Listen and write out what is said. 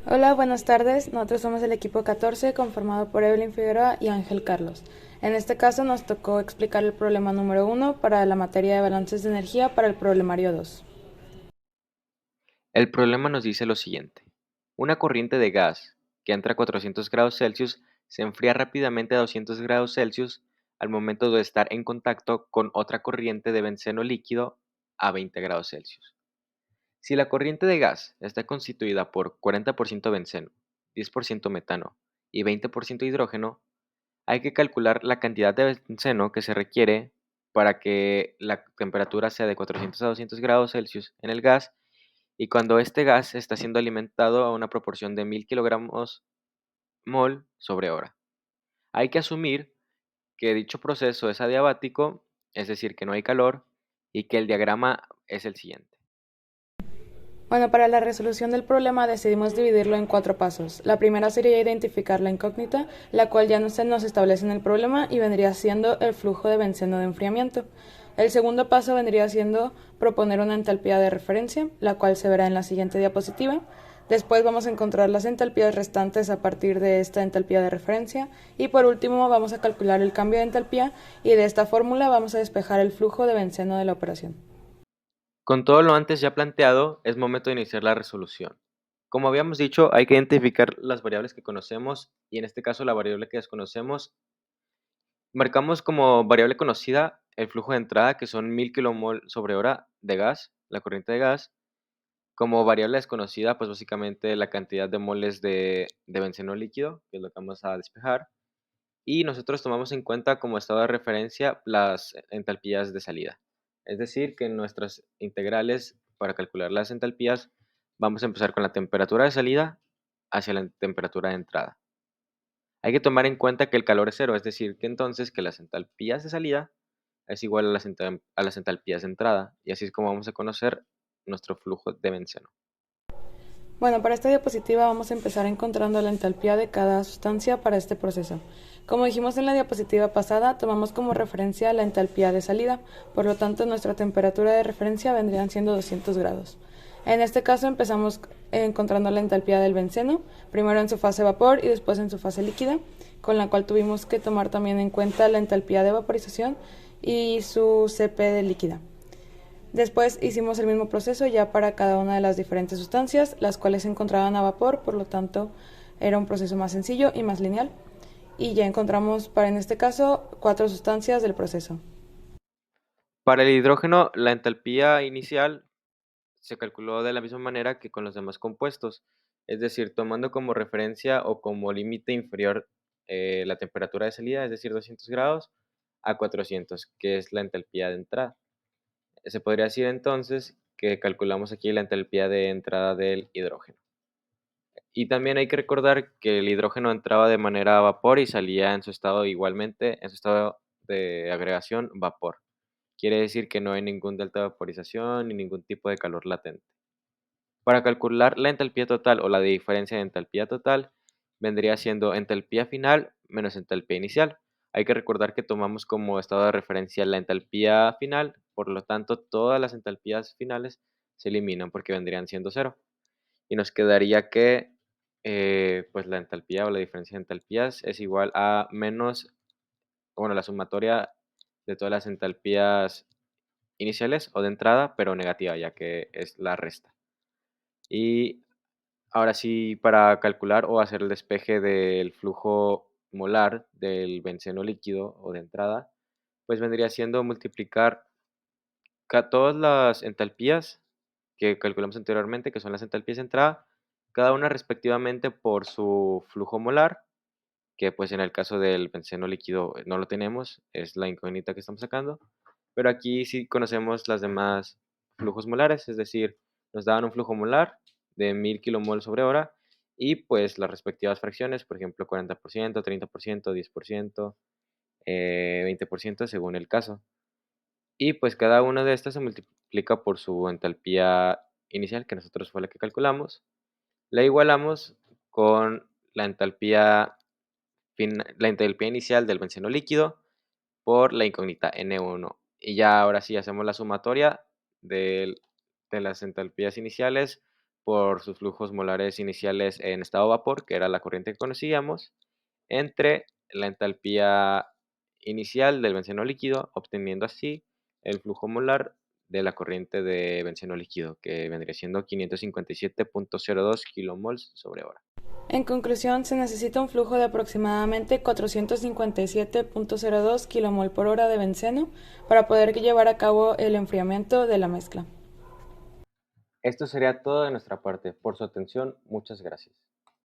Hola, buenas tardes. Nosotros somos el equipo 14 conformado por Evelyn Figueroa y Ángel Carlos. En este caso nos tocó explicar el problema número 1 para la materia de balances de energía para el problemario 2. El problema nos dice lo siguiente. Una corriente de gas que entra a 400 grados Celsius se enfría rápidamente a 200 grados Celsius al momento de estar en contacto con otra corriente de benceno líquido a 20 grados Celsius. Si la corriente de gas está constituida por 40% benceno, 10% metano y 20% hidrógeno, hay que calcular la cantidad de benceno que se requiere para que la temperatura sea de 400 a 200 grados Celsius en el gas y cuando este gas está siendo alimentado a una proporción de 1000 kilogramos mol sobre hora. Hay que asumir que dicho proceso es adiabático, es decir, que no hay calor, y que el diagrama es el siguiente. Bueno, para la resolución del problema decidimos dividirlo en 4 pasos. La primera sería identificar la incógnita, la cual ya no se nos establece en el problema y vendría siendo el flujo de benceno de enfriamiento. El segundo paso vendría siendo proponer una entalpía de referencia, la cual se verá en la siguiente diapositiva. Después vamos a encontrar las entalpías restantes a partir de esta entalpía de referencia y por último vamos a calcular el cambio de entalpía y de esta fórmula vamos a despejar el flujo de benceno de la operación. Con todo lo antes ya planteado, es momento de iniciar la resolución. Como habíamos dicho, hay que identificar las variables que conocemos y en este caso la variable que desconocemos. Marcamos como variable conocida el flujo de entrada, que son 1000 kilomol sobre hora de gas, la corriente de gas. Como variable desconocida, pues básicamente la cantidad de moles de benceno líquido, que es lo que vamos a despejar. Y nosotros tomamos en cuenta como estado de referencia las entalpías de salida. Es decir, que en nuestras integrales, para calcular las entalpías, vamos a empezar con la temperatura de salida hacia la temperatura de entrada. Hay que tomar en cuenta que el calor es cero, es decir, que entonces que las entalpías de salida es igual a a las entalpías de entrada, y así es como vamos a conocer nuestro flujo de benceno. Bueno, para esta diapositiva vamos a empezar encontrando la entalpía de cada sustancia para este proceso. Como dijimos en la diapositiva pasada, tomamos como referencia la entalpía de salida, por lo tanto nuestra temperatura de referencia vendrían siendo 200 grados. En este caso empezamos encontrando la entalpía del benceno, primero en su fase vapor y después en su fase líquida, con la cual tuvimos que tomar también en cuenta la entalpía de vaporización y su CP de líquida. Después hicimos el mismo proceso ya para cada una de las diferentes sustancias, las cuales se encontraban a vapor, por lo tanto era un proceso más sencillo y más lineal. Y ya encontramos para en este caso 4 sustancias del proceso. Para el hidrógeno, la entalpía inicial se calculó de la misma manera que con los demás compuestos, es decir, tomando como referencia o como límite inferior la temperatura de salida, es decir, 200 grados, a 400, que es la entalpía de entrada. Se podría decir entonces que calculamos aquí la entalpía de entrada del hidrógeno. Y también hay que recordar que el hidrógeno entraba de manera a vapor y salía en su estado igualmente, en su estado de agregación, vapor. Quiere decir que no hay ningún delta de vaporización ni ningún tipo de calor latente. Para calcular la entalpía total o la diferencia de entalpía total, vendría siendo entalpía final menos entalpía inicial. Hay que recordar que tomamos como estado de referencia la entalpía final, por lo tanto todas las entalpías finales se eliminan porque vendrían siendo cero. Y nos quedaría que pues la entalpía o la diferencia de entalpías es igual a menos, bueno, la sumatoria de todas las entalpías iniciales o de entrada, pero negativa, ya que es la resta. Y ahora sí, para calcular o hacer el despeje del flujo molar del benceno líquido o de entrada, pues vendría siendo multiplicar todas las entalpías que calculamos anteriormente, que son las entalpías de entrada, cada una respectivamente por su flujo molar, que pues en el caso del benceno líquido no lo tenemos, es la incógnita que estamos sacando, pero aquí sí conocemos las demás flujos molares, es decir, nos daban un flujo molar de 1000 kilomol sobre hora y pues las respectivas fracciones, por ejemplo, 40%, 30%, 10%, 20% según el caso. Y pues cada una de estas se multiplica por su entalpía inicial, que nosotros fue la que calculamos. La igualamos con la entalpía inicial del benceno líquido por la incógnita N1. Y ya ahora sí hacemos la sumatoria del- de las entalpías iniciales por sus flujos molares iniciales en estado vapor, que era la corriente que conocíamos, entre la entalpía inicial del benceno líquido, obteniendo así el flujo molar de la corriente de benceno líquido, que vendría siendo 557.02 kilomols sobre hora. En conclusión, se necesita un flujo de aproximadamente 457.02 kmol por hora de benceno para poder llevar a cabo el enfriamiento de la mezcla. Esto sería todo de nuestra parte. Por su atención, muchas gracias.